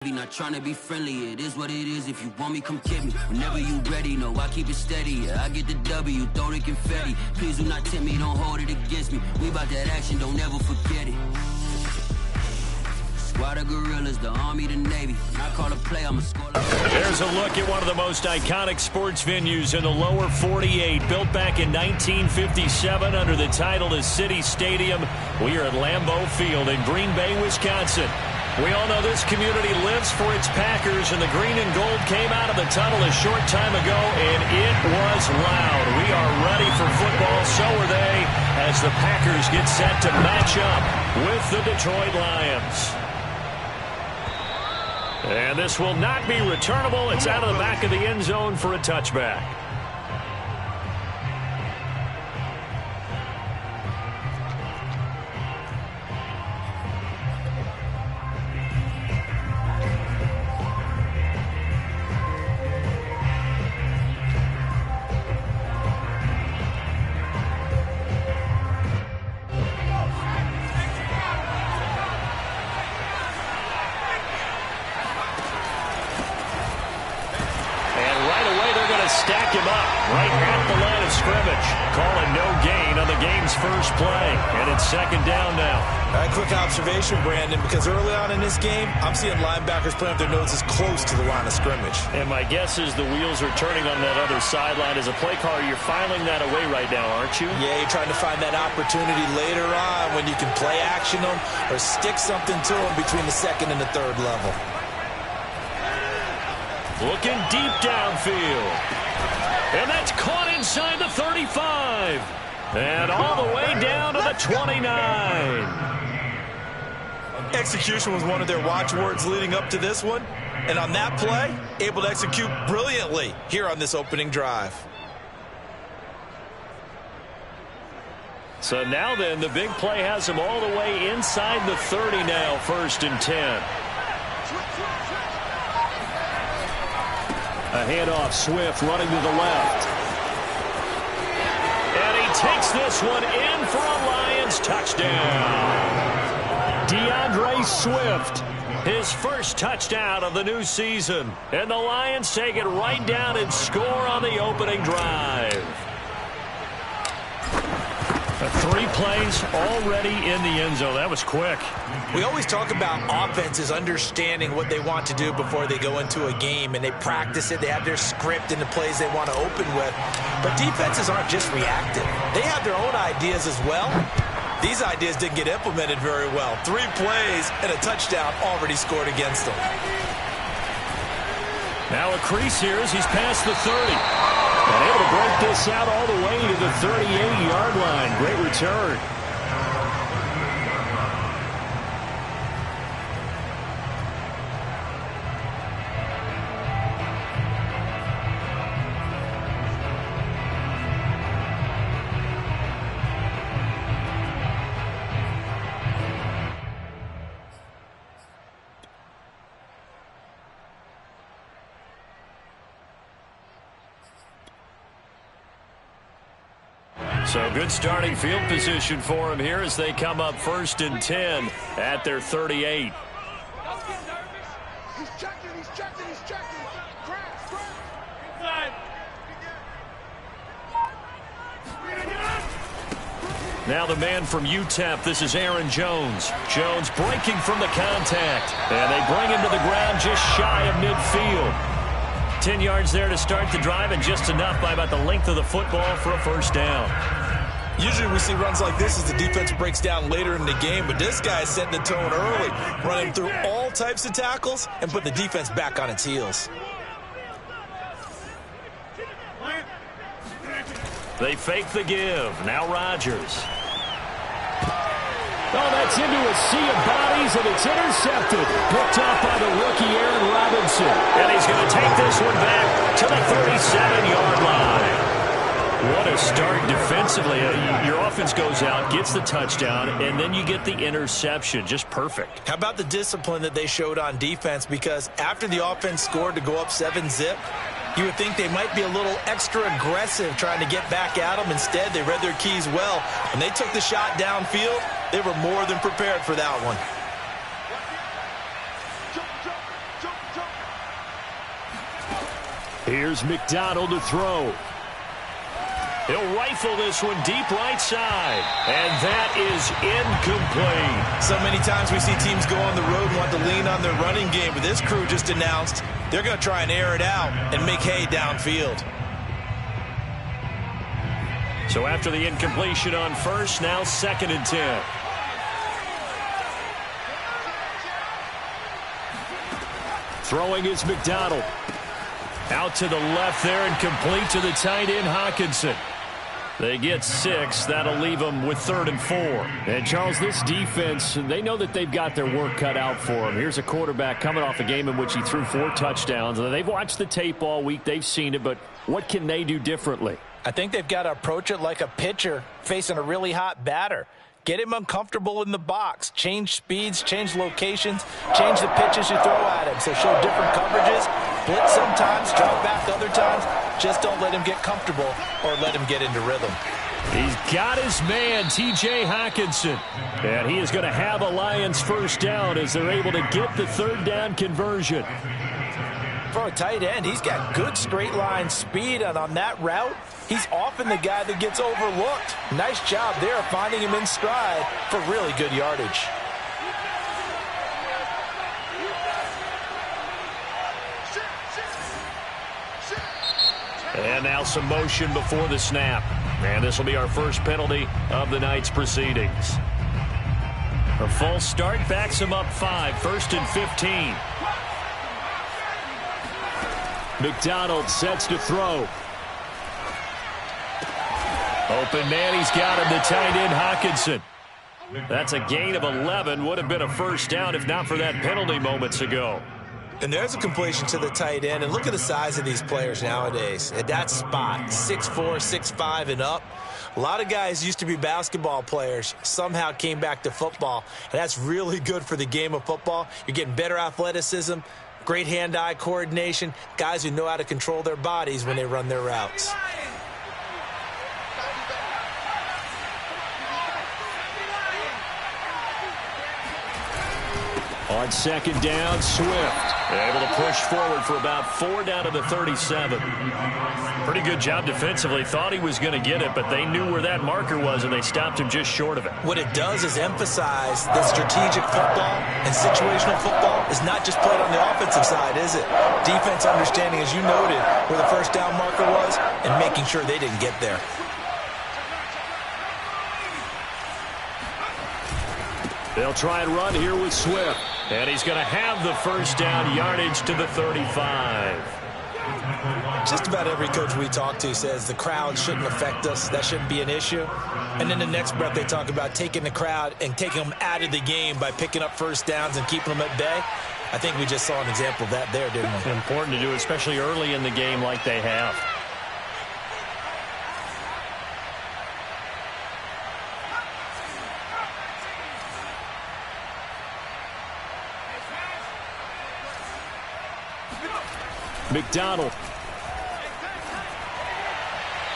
Not trying to be friendly, it is what it is. If you want me, come get me. Whenever you ready, no, I keep it steady. Yeah, I get the W, throw the confetti. Please do not tempt me, don't hold it against me. We about that action, don't ever forget it. Squad of gorillas, the Army, the Navy. When I call a play, I'm a score. There's a look at one of the most iconic sports venues in the lower 48. Built back in 1957 under the title of City Stadium. We are at Lambeau Field in Green Bay, Wisconsin. We all know this community lives for its Packers, and the green and gold came out of the tunnel a short time ago, and it was loud. We are ready for football, so are they, as the Packers get set to match up with the Detroit Lions. And this will not be returnable. It's out of the back of the end zone for a touchback. Stack him up right at the line of scrimmage. Calling no gain on the game's first play. And it's second down now. A quick observation, Brandon, because early on in this game, I'm seeing linebackers putting up their noses close to the line of scrimmage. And my guess is the wheels are turning on that other sideline. As a play caller, you're filing that away right now, aren't you? Yeah, you're trying to find that opportunity later on when you can play action them or stick something to them between the second and the third level. Looking deep downfield. And that's caught inside the 35. And all the way down to the 29. Execution was one of their watchwords leading up to this one. And on that play, able to execute brilliantly here on this opening drive. So now then, the big play has him all the way inside the 30 now, 1st and 10. A handoff, Swift running to the left. And he takes this one in for a Lions touchdown. DeAndre Swift, his first touchdown of the new season. And the Lions take it right down and score on the opening drive. 3 plays already in the end zone. That was quick. We always talk about offenses understanding what they want to do before they go into a game, and they practice it. They have their script and the plays they want to open with. But defenses aren't just reactive. They have their own ideas as well. These ideas didn't get implemented very well. 3 plays and a touchdown already scored against them. Now a crease here as he's past the 30. And able to break this out all the way to the 38-yard line. Great return. So good starting field position for him here as they come up 1st and 10 at their 38. He's checking. Now the man from UTEP, this is Aaron Jones. Jones breaking from the contact. And they bring him to the ground just shy of midfield. 10 yards there to start the drive, and just enough by about the length of the football for a first down. Usually we see runs like this as the defense breaks down later in the game, but this guy is setting the tone early, running through all types of tackles and put the defense back on its heels. They fake the give. Now Rodgers. Oh, that's into a sea of bodies, and it's intercepted. Picked up by the rookie Aaron Robinson. And he's going to take this one back to the 37-yard line. What a start defensively. Your offense goes out, gets the touchdown, and then you get the interception. Just perfect. How about the discipline that they showed on defense? Because after the offense scored to go up 7-zip, you would think they might be a little extra aggressive trying to get back at them. Instead, they read their keys well. When they took the shot downfield, they were more than prepared for that one. Here's McDonald to throw. He'll rifle this one deep right side. And that is incomplete. So many times we see teams go on the road and want to lean on their running game, but this crew just announced they're going to try and air it out and make hay downfield. So after the incompletion on first, now 2nd and 10. Throwing is McDonald. Out to the left there and complete to the tight end, Hockenson. They get 6. That'll leave them with 3rd and 4. And, Charles, this defense, they know that they've got their work cut out for them. Here's a quarterback coming off a game in which he threw 4 touchdowns. They've watched the tape all week. They've seen it, but what can they do differently? I think they've got to approach it like a pitcher facing a really hot batter. Get him uncomfortable in the box. Change speeds, change locations, change the pitches you throw at him. So show different coverages, blitz sometimes, drop back other times. Just don't let him get comfortable or let him get into rhythm. He's got his man, T.J. Hockenson. And he is going to have a Lions first down as they're able to get the 3rd down conversion. For a tight end, he's got good straight line speed, and on that route, he's often the guy that gets overlooked. Nice job there finding him in stride for really good yardage. And now some motion before the snap. And this will be our first penalty of the night's proceedings. A false start backs him up 5, 1st and 15. McDonald sets to throw. Open man, he's got him, the tight end, Hockenson. That's a gain of 11. Would have been a first down if not for that penalty moments ago. And there's a completion to the tight end. And look at the size of these players nowadays. At that spot, 6'4", 6'5", and up. A lot of guys used to be basketball players, somehow came back to football. And that's really good for the game of football. You're getting better athleticism, great hand-eye coordination, guys who know how to control their bodies when they run their routes. On 2nd down, Swift able to push forward for about 4 down to the 37. Pretty good job defensively. Thought he was going to get it, but they knew where that marker was, and they stopped him just short of it. What it does is emphasize that strategic football and situational football is not just played on the offensive side, is it? Defense understanding, as you noted, where the first down marker was and making sure they didn't get there. They'll try and run here with Swift. And he's going to have the first down, yardage to the 35. Just about every coach we talk to says the crowd shouldn't affect us. That shouldn't be an issue. And then the next breath they talk about taking the crowd and taking them out of the game by picking up first downs and keeping them at bay. I think we just saw an example of that there, didn't we? Important to do, especially early in the game like they have. McDonald.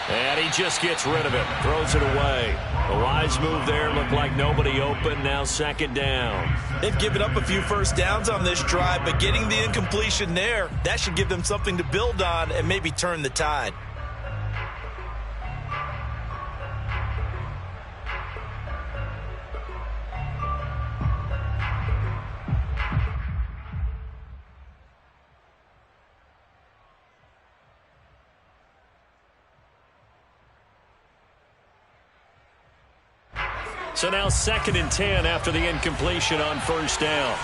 And he just gets rid of it. Throws it away. A wise move there. Looked like nobody open. Now 2nd down. They've given up a few first downs on this drive, but getting the incompletion there, that should give them something to build on and maybe turn the tide. So now 2nd and 10 after the incompletion on first down.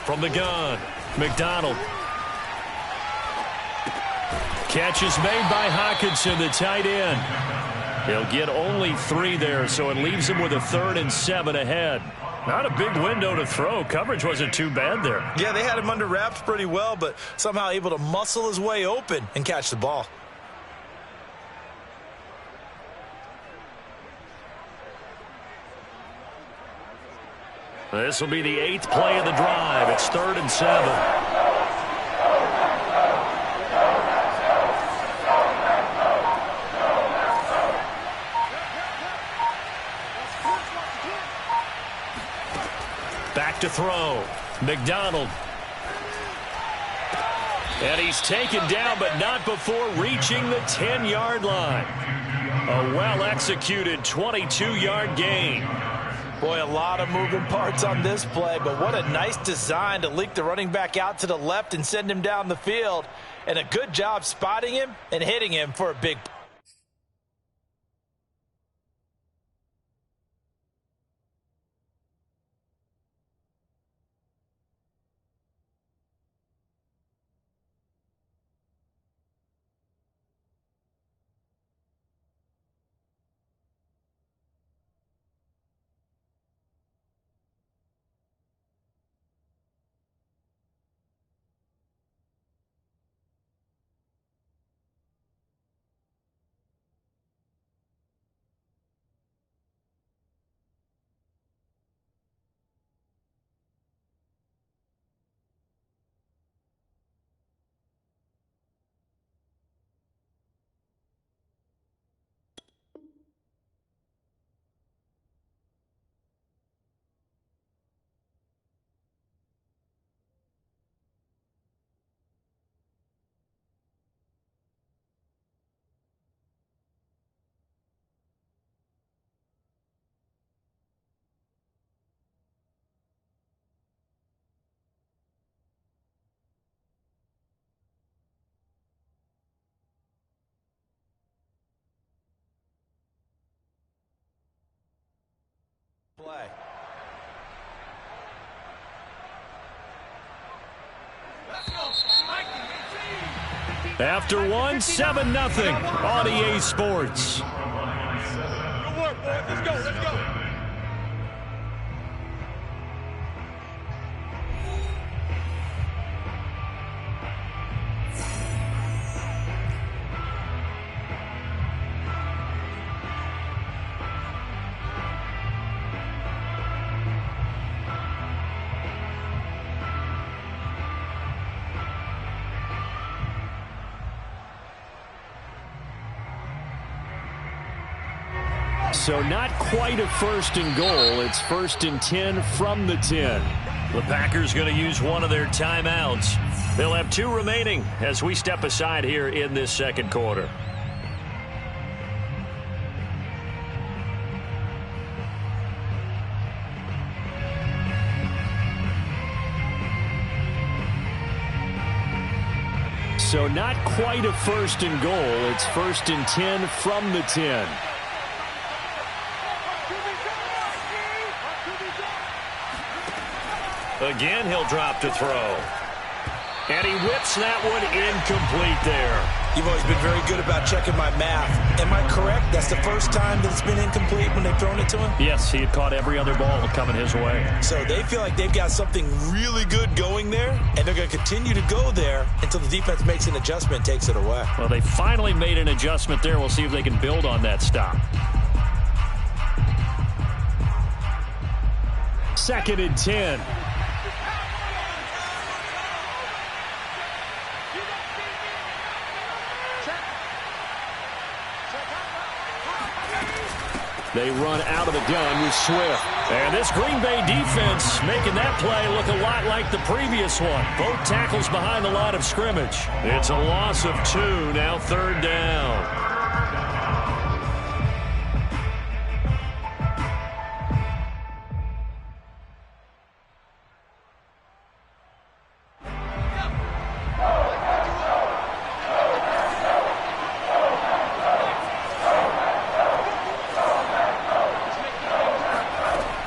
From the gun, McDonald. Catch is made by Hockenson, the tight end. He'll get only 3 there, so it leaves him with a 3rd and 7 ahead. Not a big window to throw. Coverage wasn't too bad there. Yeah, they had him under wraps pretty well, but somehow able to muscle his way open and catch the ball. This will be the 8th play of the drive. It's 3rd and 7. back to throw. McDonald. And he's taken down, but not before reaching the 10-yard line. A well-executed 22-yard gain. Boy, a lot of moving parts on this play, but what a nice design to leak the running back out to the left and send him down the field. And a good job spotting him and hitting him for a big play. After one, 7-0 on EA Sports. Good work, boys. Let's go. Let's go. So not quite a 1st and goal. It's 1st and 10 from the 10. The Packers going to use one of their timeouts. They'll have 2 remaining as we step aside here in this second quarter. So not quite a 1st and goal. It's 1st and 10 from the 10. Again, he'll drop to throw. And he whips that one incomplete there. You've always been very good about checking my math. Am I correct? That's the first time that it's been incomplete when they've thrown it to him? Yes, he had caught every other ball coming his way. So they feel like they've got something really good going there, and they're going to continue to go there until the defense makes an adjustment and takes it away. Well, they finally made an adjustment there. We'll see if they can build on that stop. 2nd and 10. They run out of the gun with Swift. And this Green Bay defense making that play look a lot like the previous one. Both tackles behind the line of scrimmage. It's a loss of 2, now 3rd down.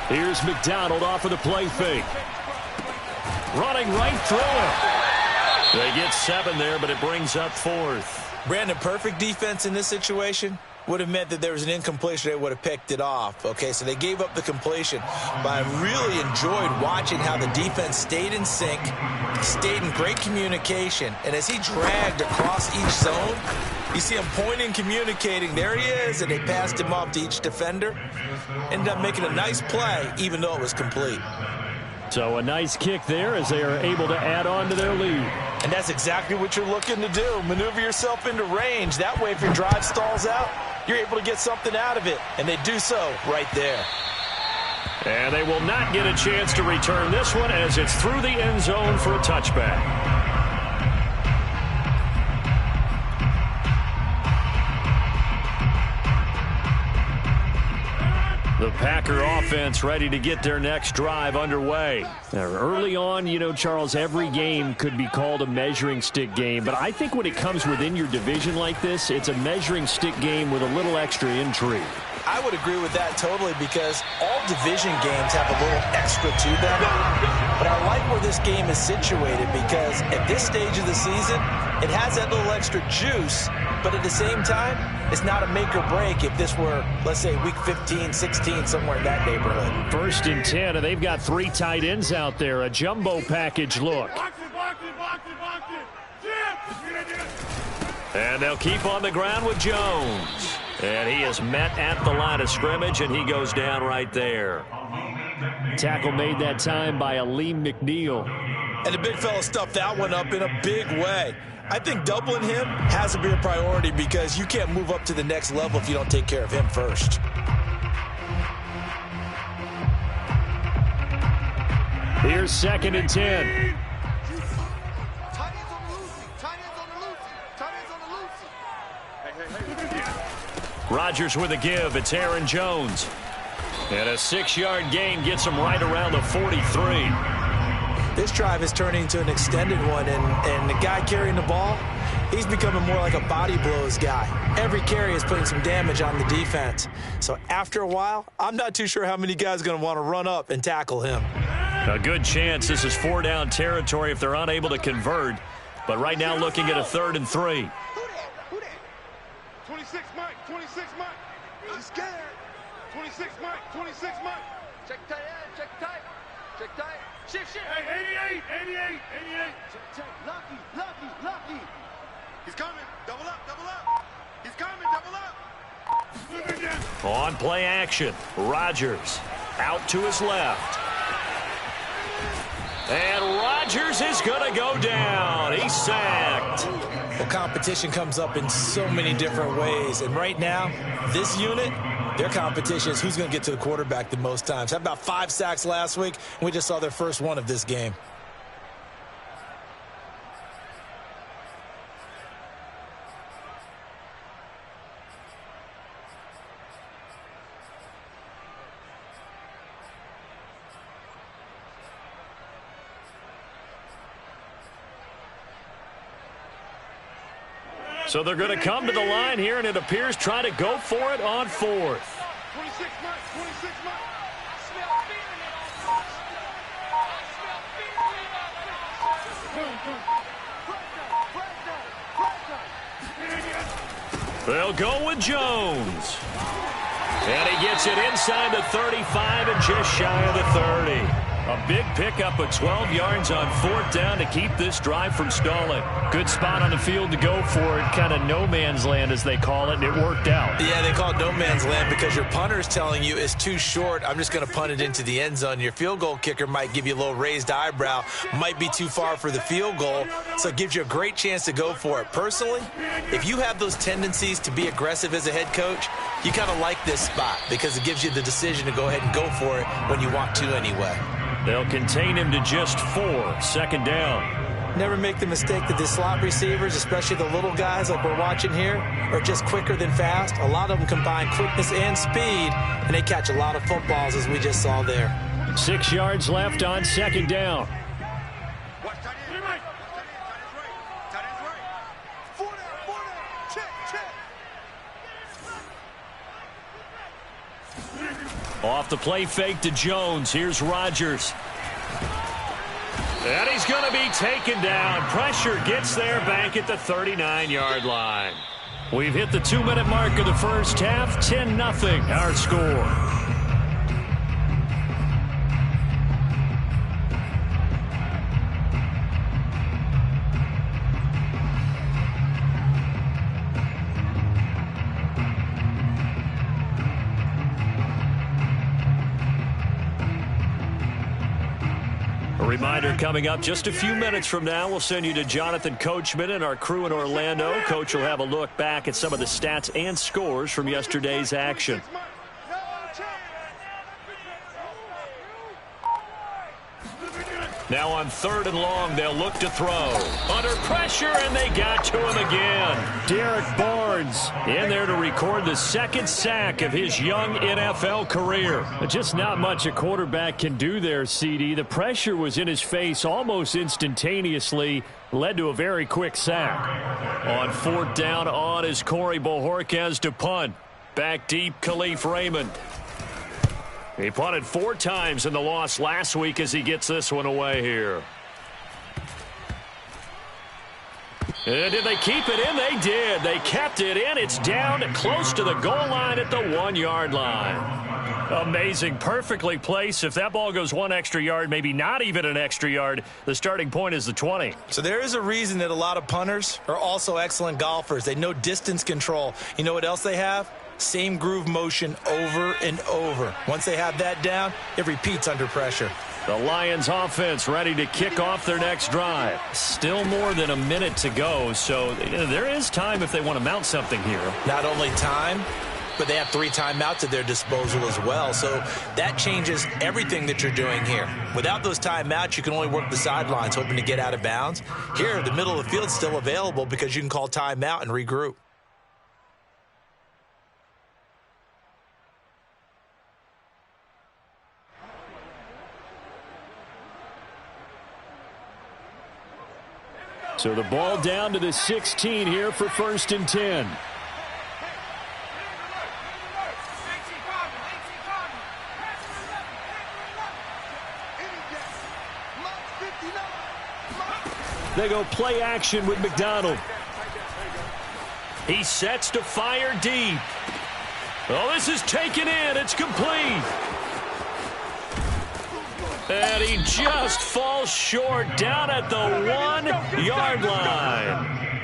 Here's McDonald off of the play fake. Running right through it. They get 7 there, but it brings up 4th. Brandon, perfect defense in this situation would have meant that there was an incompletion. They would have picked it off. Okay, so they gave up the completion. But I really enjoyed watching how the defense stayed in sync, stayed in great communication. And as he dragged across each zone, you see him pointing, communicating. There he is, and they passed him off to each defender. Ended up making a nice play, even though it was complete. So a nice kick there as they are able to add on to their lead. And that's exactly what you're looking to do. Maneuver yourself into range. That way, if your drive stalls out, you're able to get something out of it. And they do so right there. And they will not get a chance to return this one as it's through the end zone for a touchback. The Packer offense ready to get their next drive underway. Now, early on, you know, Charles, every game could be called a measuring stick game. But I think when it comes within your division like this, it's a measuring stick game with a little extra intrigue. I would agree with that totally because all division games have a little extra to them. But I like where this game is situated because at this stage of the season, it has that little extra juice. But at the same time, it's not a make or break if this were, let's say, week 15, 16, somewhere in that neighborhood. 1st and 10, and they've got 3 tight ends out there. A jumbo package look. And they'll keep on the ground with Jones. And he is met at the line of scrimmage, and he goes down right there. Tackle made that time by Aleem McNeil. And the big fella stuffed that one up in a big way. I think doubling him has to be a priority because you can't move up to the next level if you don't take care of him first. Here's 2nd and 10. Rodgers with a give. It's Aaron Jones. And a 6-yard gain gets him right around the 43. This drive is turning into an extended one, and the guy carrying the ball, he's becoming more like a body blows guy. Every carry is putting some damage on the defense. So after a while, I'm not too sure how many guys are going to want to run up and tackle him. A good chance this is 4-down territory if they're unable to convert. But right now looking at a 3rd and 3. 26 Mike, 26 Mike. He's scared. 26 Mike, 26 Mike. Check tight end, check tight. Check tight. Shift. Hey, 88. Check. Lucky. He's coming. Double up. He's coming, double up. On play action, Rodgers out to his left. And Rodgers is going to go down. He's sacked. Well, competition comes up in so many different ways. And right now, this unit, their competition is who's going to get to the quarterback the most times. Had about 5 sacks last week, and we just saw their first one of this game. So they're going to come to the line here, and it appears try to go for it on 4th. 26 Mike. They'll go with Jones. And he gets it inside the 35 and just shy of the 30. A big pickup of 12 yards on 4th down to keep this drive from stalling. Good spot on the field to go for it. Kind of no man's land, as they call it, and it worked out. Yeah, they call it no man's land because your punter is telling you it's too short. I'm just going to punt it into the end zone. Your field goal kicker might give you a little raised eyebrow. Might be too far for the field goal, so it gives you a great chance to go for it. Personally, if you have those tendencies to be aggressive as a head coach, you kind of like this spot because it gives you the decision to go ahead and go for it when you want to anyway. They'll contain him to just 4, 2nd down. Never make the mistake that the slot receivers, especially the little guys like we're watching here, are just quicker than fast. A lot of them combine quickness and speed, and they catch a lot of footballs, as we just saw there. 6 yards left on 2nd down. Off the play fake to Jones. Here's Rodgers. And he's going to be taken down. Pressure gets there back at the 39-yard line. We've hit the 2-minute mark of the first half. 10-0 our score. Reminder coming up just a few minutes from now, we'll send you to Jonathan Coachman and our crew in Orlando. Coach will have a look back at some of the stats and scores from yesterday's action. Now on 3rd and long, they'll look to throw. Under pressure, and they got to him again. Derek Barnes in there to record the 2nd sack of his young NFL career. Just not much a quarterback can do there, CD. The pressure was in his face almost instantaneously, led to a very quick sack. On 4th down on is Corey Bojorquez to punt. Back deep, Khalif Raymond. He punted 4 times in the loss last week as he gets this one away here. And did they keep it in? They did. They kept it in. It's down close to the goal line at the 1-yard line. Amazing. Perfectly placed. If that ball goes 1 extra yard, maybe not even an extra yard, the starting point is the 20. So there is a reason that a lot of punters are also excellent golfers. They know distance control. You know what else they have? Same groove motion over and over. Once they have that down, it repeats under pressure. The Lions offense ready to kick off their next drive. Still more than a minute to go, so there is time if they want to mount something here. Not only time, but they have 3 timeouts at their disposal as well. So that changes everything that you're doing here. Without those timeouts, you can only work the sidelines, hoping to get out of bounds. Here, the middle of the field is still available because you can call timeout and regroup. So the ball down to the 16 here for 1st and 10. They go play action with McDonald. He sets to fire deep. Oh, this is taken in. It's complete. And he just falls short down at the 1-yard line.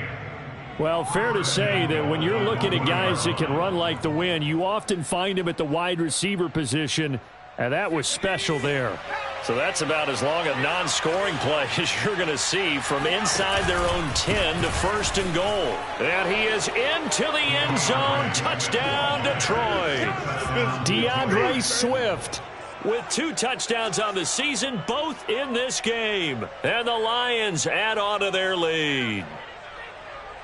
Well, fair to say that when you're looking at guys that can run like the wind, you often find them at the wide receiver position, and that was special there. So that's about as long a non-scoring play as you're going to see from inside their own 10 to 1st and goal. And he is into the end zone. Touchdown, Detroit. DeAndre Swift with 2 touchdowns on the season, both in this game. And the Lions add on to their lead.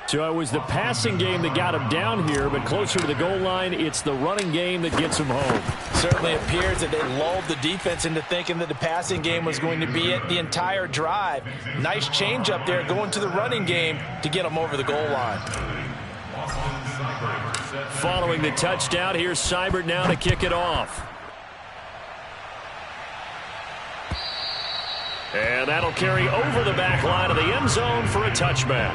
So it was the passing game that got him down here, but closer to the goal line, it's the running game that gets him home. Certainly appears that they lulled the defense into thinking that the passing game was going to be it the entire drive. Nice change up there going to the running game to get them over the goal line. Following the touchdown, here's Seibert now to kick it off. And that'll carry over the back line of the end zone for a touchback.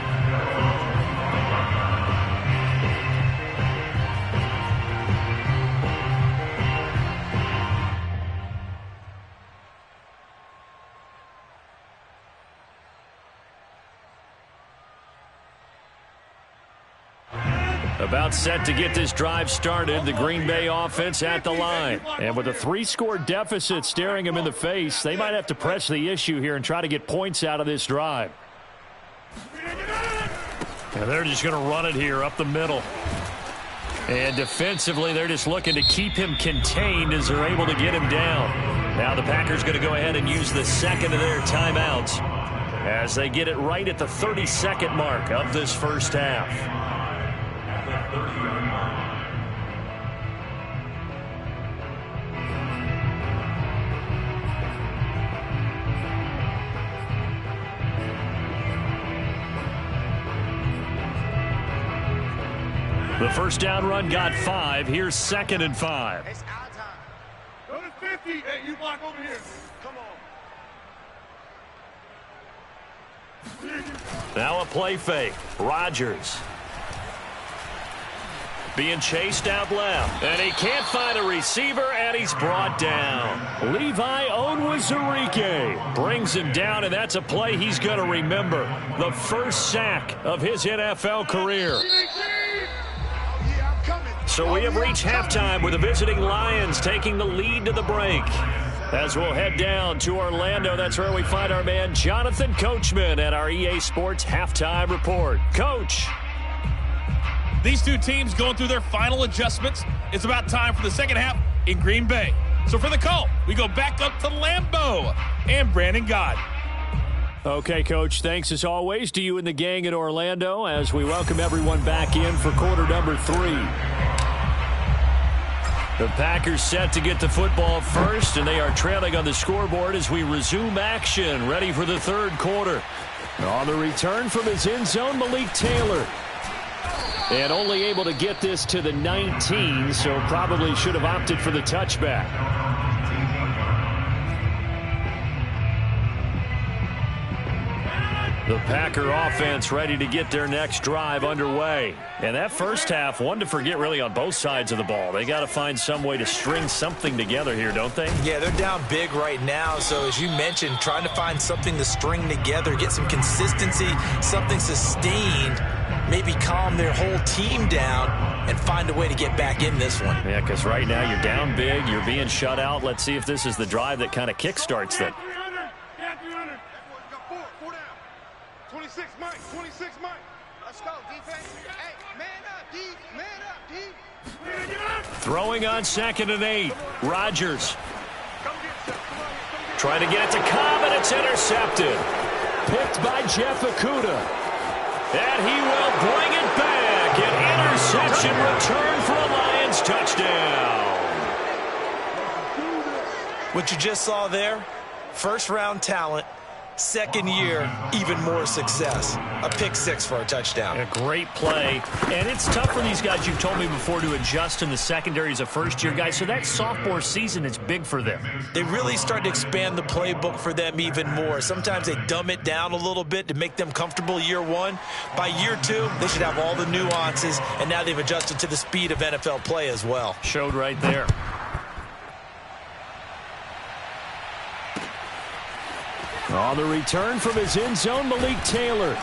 About set to get this drive started, the Green Bay offense at the line. And with a 3-score deficit staring them in the face, they might have to press the issue here and try to get points out of this drive. And they're just going to run it here up the middle. And defensively, they're just looking to keep him contained as they're able to get him down. Now the Packers going to go ahead and use the second of their timeouts as they get it right at the 30-second mark of this first half. The first down run got 5. Here's 2nd and 5. It's our time. Go to 50. Hey, you block over here. Come on. Now a play fake. Rodgers being chased out left. And he can't find a receiver, and he's brought down. Levi Onwuzurike brings him down, and that's a play he's going to remember. The first sack of his NFL career. So we have reached halftime with the visiting Lions taking the lead to the break. As we'll head down to Orlando, that's where we find our man Jonathan Coachman at our EA Sports Halftime Report. Coach. These two teams going through their final adjustments. It's about time for the second half in Green Bay. So for the call, we go back up to Lambeau and Brandon Gaudin. Okay, Coach, thanks as always to you and the gang in Orlando as we welcome everyone back in for quarter number 3. The Packers set to get the football first, and they are trailing on the scoreboard as we resume action, ready for the third quarter. On the return from his end zone, Malik Taylor. And only able to get this to the 19, so probably should have opted for the touchback. The Packer offense ready to get their next drive underway. And that first half, one to forget really on both sides of the ball. They got to find some way to string something together here, don't they? Yeah, they're down big right now. So as you mentioned, trying to find something to string together, get some consistency, something sustained, maybe calm their whole team down and find a way to get back in this one. Yeah, because right now you're down big, you're being shut out. Let's see if this is the drive that kind of kickstarts that. 26 Mike, 26 Mike. Let's go, defense. Hey, man up, D. Man up, D. Throwing on 2nd and 8. Rodgers. Trying to get it to Cobb, and it's intercepted. Picked by Jeff Okudah. And he will bring it back. An interception return for a Lions touchdown. What you just saw there, first-round talent. Second year, even more success. A pick 6 for a touchdown. A great play. And it's tough for these guys, you've told me before, to adjust in the secondary as a first-year guy. So that sophomore season is big for them. They really start to expand the playbook for them even more. Sometimes they dumb it down a little bit to make them comfortable year 1. By year 2, they should have all the nuances, and now they've adjusted to the speed of NFL play as well. Showed right there. On the return from his end zone, Malik Taylor.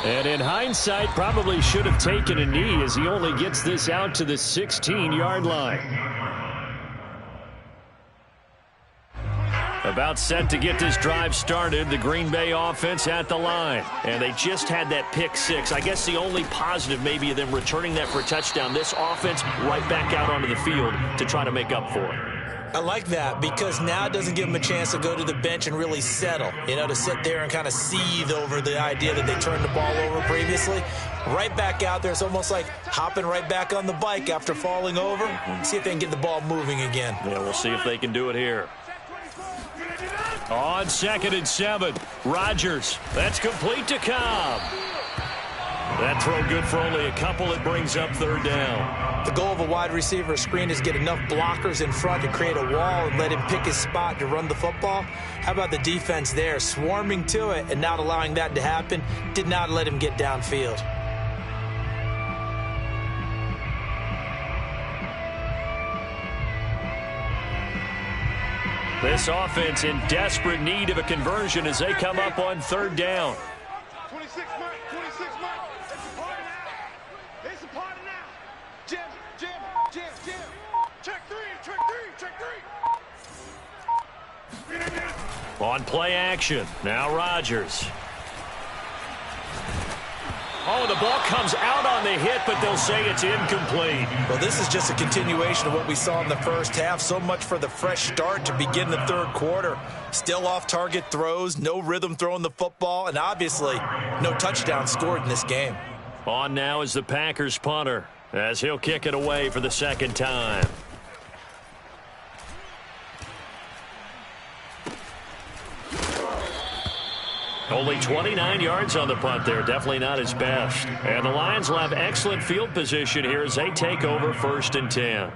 And in hindsight, probably should have taken a knee as he only gets this out to the 16-yard line. About set to get this drive started, the Green Bay offense at the line. And they just had that pick 6. I guess the only positive maybe of them returning that for a touchdown. This offense right back out onto the field to try to make up for it. I like that because now it doesn't give them a chance to go to the bench and really settle, to sit there and kind of seethe over the idea that they turned the ball over previously. Right back out there, it's almost like hopping right back on the bike after falling over. See if they can get the ball moving again. Yeah, we'll see if they can do it here. On 2nd and 7, Rodgers. That's complete to Cobb. That throw good for only a couple. It brings up 3rd down. The goal of a wide receiver screen is get enough blockers in front to create a wall and let him pick his spot to run the football. How about the defense there, swarming to it and not allowing that to happen? Did not let him get downfield. This offense in desperate need of a conversion as they come up on 3rd down. 26 Mike, 26 Mike. It's a party now. It's a party now. Jim. Check 3, check 3. On play action, now Rodgers. Oh, the ball comes out on the hit, but they'll say it's incomplete. Well, this is just a continuation of what we saw in the first half. So much for the fresh start to begin the 3rd quarter. Still off-target throws, no rhythm throwing the football, and obviously no touchdown scored in this game. On now is the Packers punter as he'll kick it away for the 2nd time. Only 29 yards on the punt there. Definitely not his best. And the Lions will have excellent field position here as they take over 1st and 10.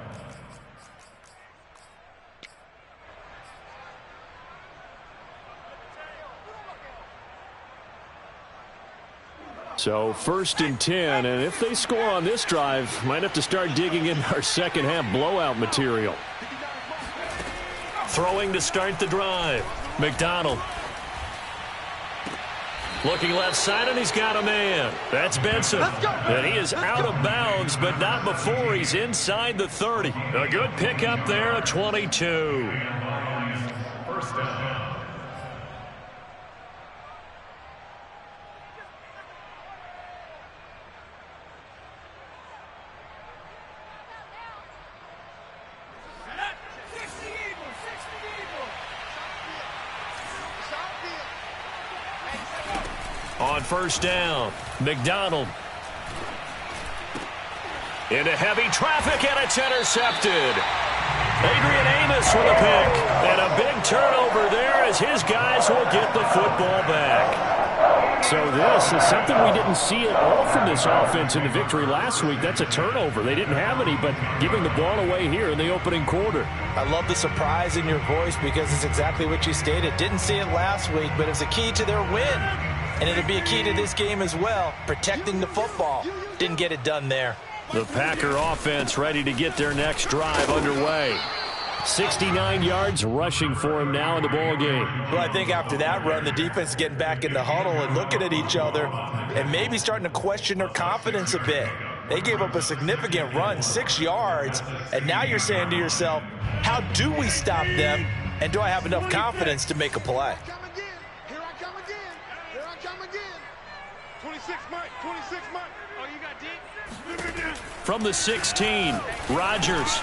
So 1st and 10, and if they score on this drive, might have to start digging in our second half blowout material. Throwing to start the drive. McDonald. Looking left side, and he's got a man. That's Benson. And he is out of bounds, but not before he's inside the 30. A good pickup there at 22. First down. On first down, McDonald. Into heavy traffic, and it's intercepted. Adrian Amos with a pick. And a big turnover there as his guys will get the football back. So this is something we didn't see at all from this offense in the victory last week. That's a turnover. They didn't have any, but giving the ball away here in the opening quarter. I love the surprise in your voice because it's exactly what you stated. Didn't see it last week, but it's a key to their win. And it'll be a key to this game as well, protecting the football. Didn't get it done there. The Packer offense ready to get their next drive underway. 69 yards rushing for him now in the ball game. Well, I think after that run, the defense is getting back in the huddle and looking at each other and maybe starting to question their confidence a bit. They gave up a significant run, 6 yards, and now you're saying to yourself, how do we stop them, and do I have enough confidence to make a play? Here I come again. Here I come again. 26 Mike. 26 Mike. Oh, you got Dick? From the 16, Rodgers.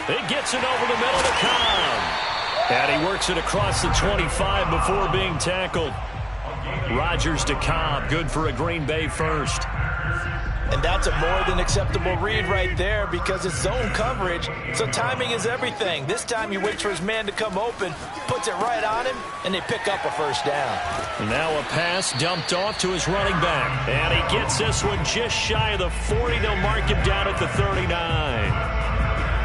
It gets it over the middle to Cobb. And he works it across the 25 before being tackled. Rodgers to Cobb, good for a Green Bay first. And that's a more than acceptable read right there because it's zone coverage, so timing is everything. This time he waits for his man to come open, puts it right on him, and they pick up a first down. And now a pass dumped off to his running back. And he gets this one just shy of the 40. They'll mark him down at the 39.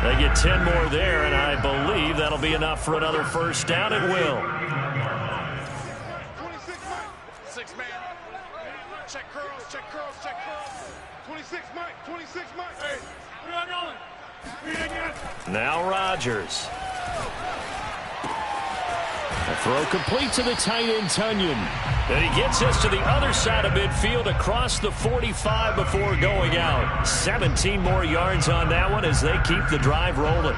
They get 10 more there, and I believe that'll be enough for another first down. It will. 26 Mike. 6 man. Check curls, check curls, check curls. 26 Mike. 26 Mike. Hey, we're not rolling. Now Rodgers. A throw complete to the tight end, Tunyon. And he gets us to the other side of midfield across the 45 before going out. 17 more yards on that one as they keep the drive rolling.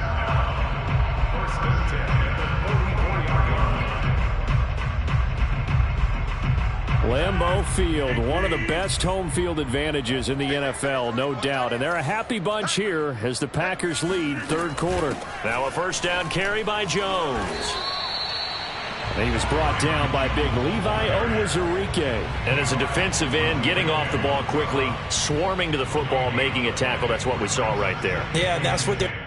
Lambeau Field, one of the best home field advantages in the NFL, no doubt. And they're a happy bunch here as the Packers lead third quarter. Now a first down carry by Jones. And he was brought down by big Levi Onwuzurike. And as a defensive end, getting off the ball quickly, swarming to the football, making a tackle. That's what we saw right there. Yeah, that's what they're